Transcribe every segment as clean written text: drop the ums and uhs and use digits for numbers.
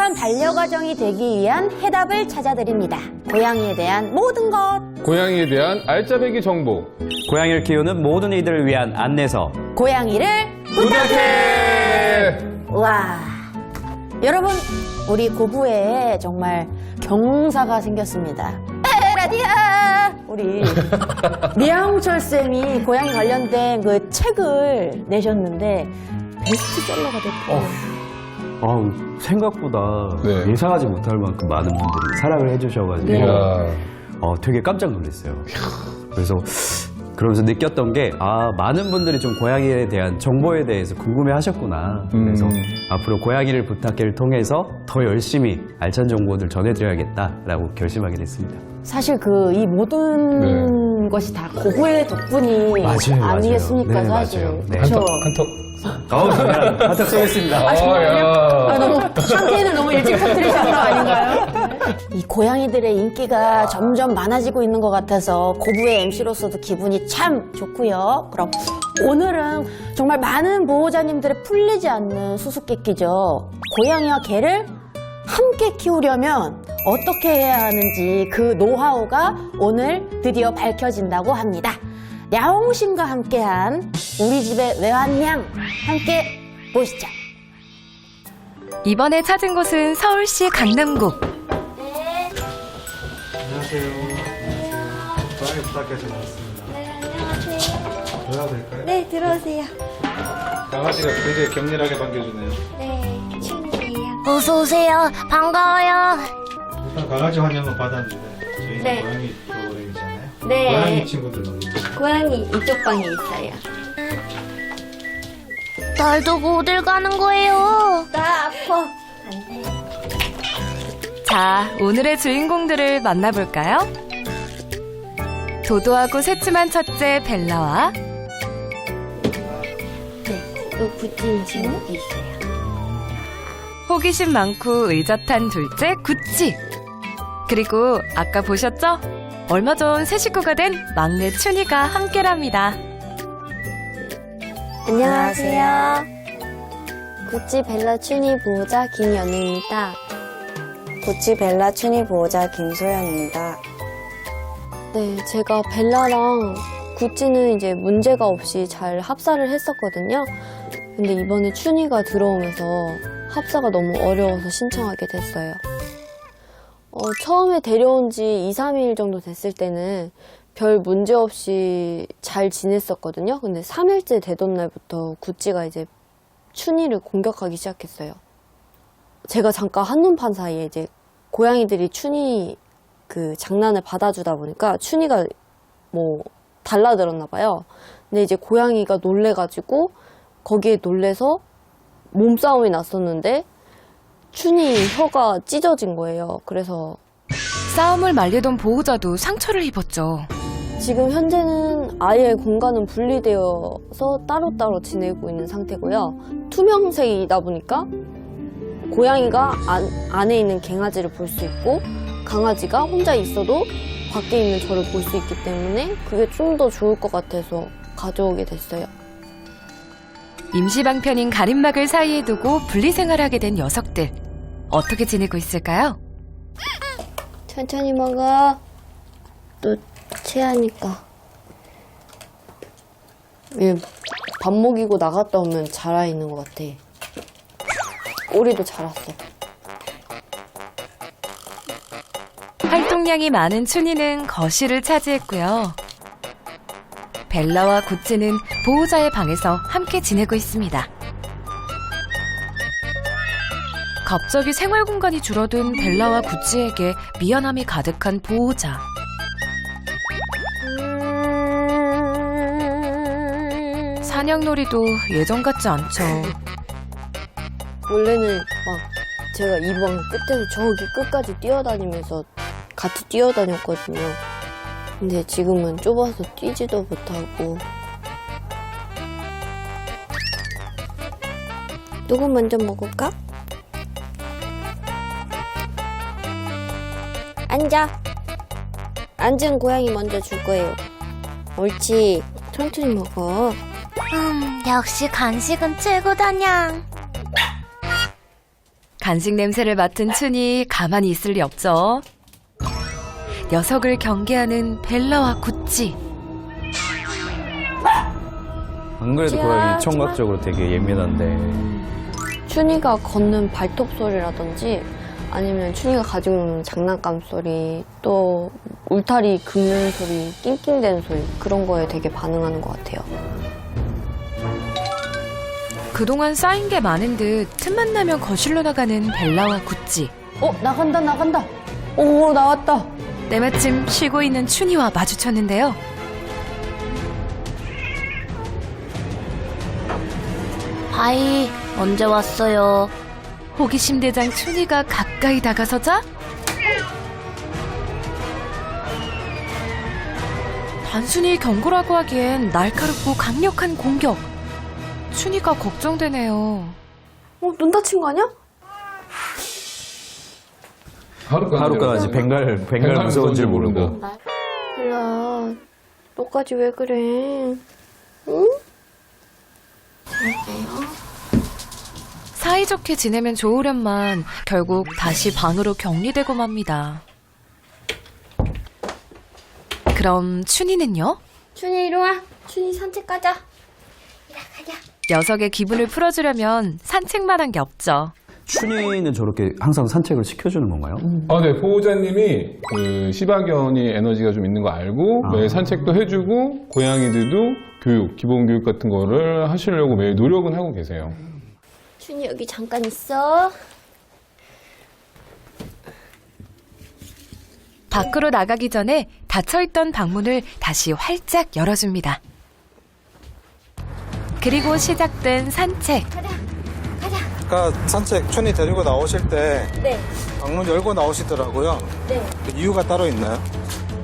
행복한 반려가정이 되기 위한 해답을 찾아드립니다. 고양이에 대한 모든 것. 고양이에 대한 알짜배기 정보. 고양이를 키우는 모든 이들을 위한 안내서. 고양이를 부탁해! 와, 여러분, 우리 고부에 정말 경사가 생겼습니다. 에라디아! 우리 미양철 쌤이 고양이 관련된 그 책을 내셨는데 베스트셀러가 됐대요. 생각보다 네. 예상하지 못할 만큼 많은 분들이 사랑을 해주셔가지고 이야. 되게 깜짝 놀랐어요. 그래서 그러면서 느꼈던 게 많은 분들이 좀 고양이에 대한 정보에 대해서 궁금해하셨구나. 그래서 앞으로 고양이를 부탁해를 통해서 더 열심히 알찬 정보들 전해드려야겠다라고 결심하게 됐습니다. 사실 이 모든 것이 다 고부의 덕분이 아니겠습니까, 맞아요. 네, 사실. 맞아요. 네. 그렇죠? 한턱. 한턱 쏘겠습니다. 너무 상태는 너무 일찍 터뜨리신 거 아닌가요? 이 고양이들의 인기가 점점 많아지고 있는 것 같아서 고부의 MC로서도 기분이 참 좋고요. 그럼 오늘은 정말 많은 보호자님들의 풀리지 않는 수수께끼죠. 고양이와 개를 함께 키우려면 어떻게 해야 하는지 그 노하우가 오늘 드디어 밝혀진다고 합니다. 냐옹신과 함께한 우리 집의 외환냥 함께 보시죠. 이번에 찾은 곳은 서울시 강남구. 안녕하세요. 고양이 부탁해서 나왔습니다. 네, 안녕하세요. 들어가도 될까요? 네, 들어오세요. 강아지가 굉장히 격렬하게 반겨주네요. 네, 춘이에요. 어서 오세요. 반가워요. 일단 강아지 환영은 받았는데 저희는 네. 고양이 프로그램이잖아요. 네. 고양이 친구들 너무 고양이 이쪽 방에 있어요. 날 두고 어딜 가는 거예요? 나 아파. 자, 오늘의 주인공들을 만나볼까요? 도도하고 새침한 첫째 벨라와 네, 또 구찌 친구 있어요. 호기심 많고 의젓한 둘째 구찌. 그리고 아까 보셨죠? 얼마 전 새 식구가 된 막내 춘이가 함께랍니다. 안녕하세요. 구찌 벨라 춘이 보호자 김연우입니다. 구찌 벨라 춘이 보호자 김소연입니다. 네, 제가 벨라랑 구찌는 이제 문제가 없이 잘 합사를 했었거든요. 근데 이번에 춘이가 들어오면서 합사가 너무 어려워서 신청하게 됐어요. 처음에 데려온 지 2, 3일 정도 됐을 때는 별 문제 없이 잘 지냈었거든요. 근데 3일째 되던 날부터 구찌가 이제 춘이를 공격하기 시작했어요. 제가 잠깐 한눈 판 사이에 이제 고양이들이 춘이 그 장난을 받아주다 보니까 춘이가 뭐 달라들었나 봐요. 근데 이제 고양이가 놀래가지고 거기에 놀래서 몸싸움이 났었는데 춘이 혀가 찢어진 거예요. 그래서 싸움을 말리던 보호자도 상처를 입었죠. 지금 현재는 아예 공간은 분리되어서 따로따로 지내고 있는 상태고요. 투명색이다 보니까 고양이가 안에 있는 갱아지를 볼 수 있고 강아지가 혼자 있어도 밖에 있는 저를 볼 수 있기 때문에 그게 좀 더 좋을 것 같아서 가져오게 됐어요. 임시방편인 가림막을 사이에 두고 분리생활하게 된 녀석들. 어떻게 지내고 있을까요? 천천히 먹어. 또 체하니까. 밥 먹이고 나갔다 오면 자라있는 것 같아. 꼬리도 자랐어. 활동량이 많은 춘이는 거실을 차지했고요. 벨라와 구찌는 보호자의 방에서 함께 지내고 있습니다. 갑자기 생활 공간이 줄어든 벨라와 구찌에게 미안함이 가득한 보호자. 사냥놀이도 예전 같지 않죠. 원래는 막 제가 이 방 끝에서 저기 끝까지 뛰어다니면서 같이 뛰어다녔거든요. 근데 지금은 좁아서 뛰지도 못하고. 누구 먼저 먹을까? 앉아. 앉은 고양이 먼저 줄 거예요. 옳지. 천천히 먹어. 역시 간식은 최고다냥. 간식 냄새를 맡은 춘이 가만히 있을 리 없죠. 녀석을 경계하는 벨라와 구찌. 안 그래도 고양이 청각적으로 되게 예민한데 춘이가 걷는 발톱 소리라든지 아니면 춘이가 가지고 있는 장난감 소리, 또 울타리 긁는 소리, 낑낑대는 소리, 그런 거에 되게 반응하는 것 같아요. 그동안 쌓인 게 많은 듯 틈만 나면 거실로 나가는 벨라와 구찌. 나간다, 나간다. 오, 나왔다. 때마침 쉬고 있는 춘이와 마주쳤는데요. 하이, 언제 왔어요? 호기심 대장 춘이가 가까이 다가서자 단순히 경고라고 하기엔 날카롭고 강력한 공격. 춘이가 걱정되네요. 눈 다친 거 아니야? 하루까지 벵갈 무서운 줄 모르고 벨라, 너까지 왜 그래? 사이좋게 지내면 좋으련만 결국 다시 방으로 격리되고 맙니다. 그럼 춘이는요? 춘이 이리 와. 춘이 산책 가자. 녀석의 기분을 풀어주려면 산책만 한 게 없죠. 춘이는 저렇게 항상 산책을 시켜주는 건가요? 네, 보호자님이 그 시바견이 에너지가 좀 있는 거 알고 매일 산책도 해주고 고양이들도 기본 교육 같은 거를 하시려고 매일 노력은 하고 계세요. 춘이 여기 잠깐 있어. 밖으로 나가기 전에 닫혀있던 방문을 다시 활짝 열어줍니다. 그리고 시작된 산책. 아까 산책 춘이 데리고 나오실 때 네. 방문 열고 나오시더라고요. 네. 그 이유가 따로 있나요?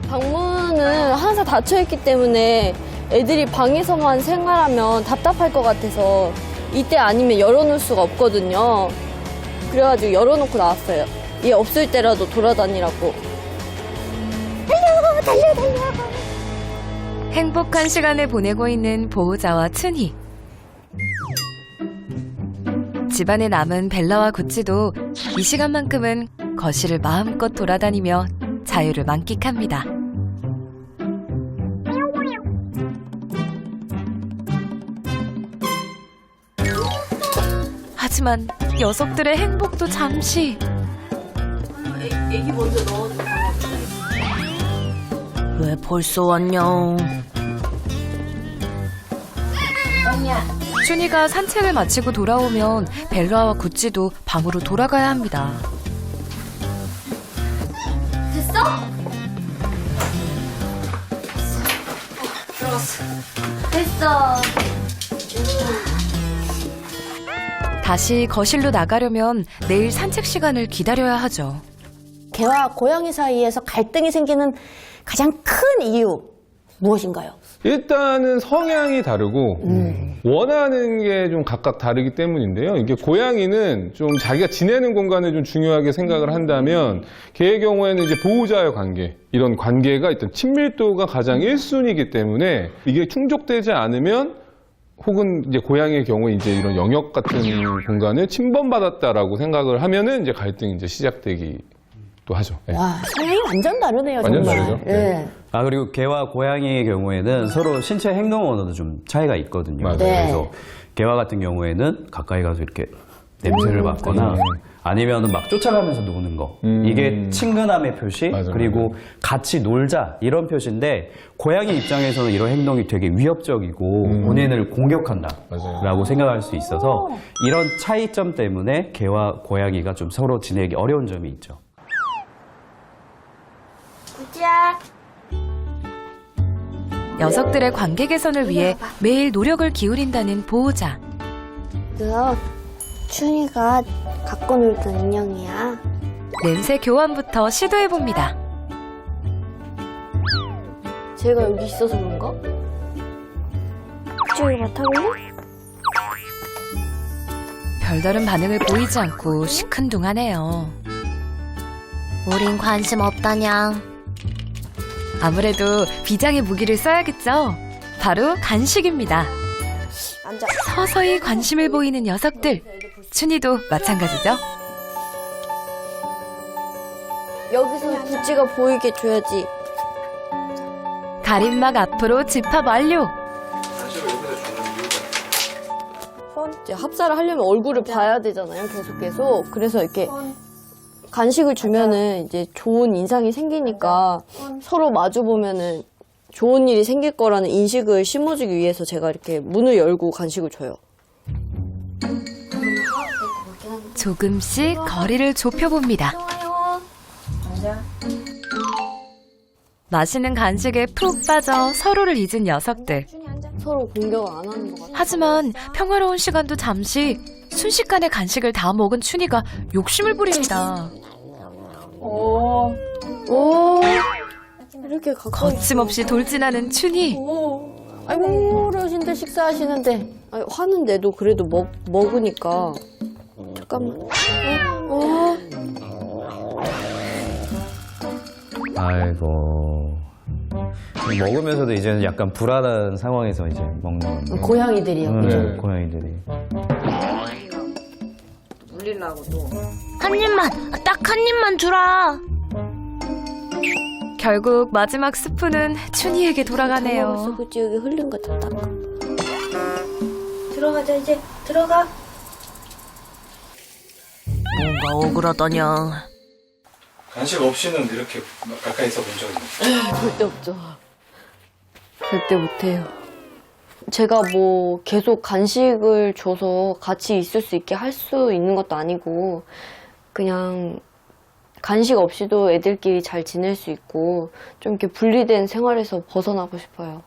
방문은 항상 닫혀있기 때문에 애들이 방에서만 생활하면 답답할 것 같아서 이때 아니면 열어놓을 수가 없거든요. 그래가지고 열어놓고 나왔어요. 얘 없을 때라도 돌아다니라고. 달려. 행복한 시간을 보내고 있는 보호자와 춘희. 집안에 남은 벨라와 구찌도 이 시간만큼은 거실을 마음껏 돌아다니며 자유를 만끽합니다. 하지만 녀석들의 행복도 잠시. 애기 먼저 넣어줘. 왜 벌써 왔냐? 춘희가 산책을 마치고 돌아오면 벨라와 구찌도 방으로 돌아가야 합니다. 됐어. 다시 거실로 나가려면 내일 산책 시간을 기다려야 하죠. 개와 고양이 사이에서 갈등이 생기는 가장 큰 이유 무엇인가요? 일단은 성향이 다르고 원하는 게 좀 각각 다르기 때문인데요. 이게 고양이는 좀 자기가 지내는 공간을 좀 중요하게 생각을 한다면 개의 경우에는 이제 보호자의 관계, 이런 관계가 일단 친밀도가 가장 1순위이기 때문에 이게 충족되지 않으면 혹은 이제 고양이의 경우에 이제 이런 영역 같은 공간을 침범받았다라고 생각을 하면은 이제 갈등이 이제 시작되기도 하죠. 네. 와, 성향이 완전 다르네요, 완전 정말. 다르죠. 예. 그리고 개와 고양이의 경우에는 서로 신체 행동 언어도 좀 차이가 있거든요. 맞아요. 네. 그래서 개와 같은 경우에는 가까이 가서 이렇게 냄새를 맡거나 아니면 막 쫓아가면서 노는 거. 이게 친근함의 표시, 맞아요. 그리고 같이 놀자 이런 표시인데 고양이 입장에서는 이런 행동이 되게 위협적이고 본인을 공격한다라고 맞아요. 생각할 수 있어서 이런 차이점 때문에 개와 고양이가 좀 서로 지내기 어려운 점이 있죠. 구찌야. 녀석들의 관계 개선을 위해 매일 노력을 기울인다는 보호자. 너 춘이가 갖고 놀던 인형이야. 냄새 교환부터 시도해봅니다. 제가 여기 있어서 그런가? 쭈이 맡아볼래? 별다른 반응을 보이지 않고 시큰둥하네요. 우린 관심 없다냥. 아무래도 비장의 무기를 써야겠죠? 바로 간식입니다. 앉아. 서서히 관심을 보이는 녀석들. 춘희도 마찬가지죠? 여기서 구찌가 보이게 줘야지. 가림막 앞으로 집합 완료. 이제 합사를 하려면 얼굴을 봐야 되잖아요. 계속. 그래서 이렇게 간식을 주면은 이제 좋은 인상이 생기니까 서로 마주 보면은 좋은 일이 생길 거라는 인식을 심어주기 위해서 제가 이렇게 문을 열고 간식을 줘요. 조금씩 거리를 좁혀봅니다. 맛있는 간식에 푹 빠져 서로를 잊은 녀석들. 서로 공격을 안 하는 것 같아요. 하지만 평화로운 시간도 잠시 순식간에 간식을 다 먹은 춘희가 욕심을 부립니다. 오, 이렇게 가까이. 거침없이 돌진하는 춘희. 아이고, 어르신들 식사하시는데. 아니, 화는 내도 그래도 먹으니까. 잠깐만. 아이고. 먹으면서도 이제는 약간 불안한 상황에서 이제 먹는 건데. 고양이들이요. 네, 고양이들이. 한 입만, 딱 한 입만 주라. 결국 마지막 스푼은 춘희에게 돌아가네요. 그치, 여기 흘린 거 다 닦아. 들어가자, 이제. 들어가. 뭔가 억울하다냥. 간식 없이는 이렇게 가까이서 본 적이 없어요. 절대 없죠. 절대 못해요. 제가 뭐 계속 간식을 줘서 같이 있을 수 있게 할 수 있는 것도 아니고 그냥 간식 없이도 애들끼리 잘 지낼 수 있고 좀 이렇게 분리된 생활에서 벗어나고 싶어요.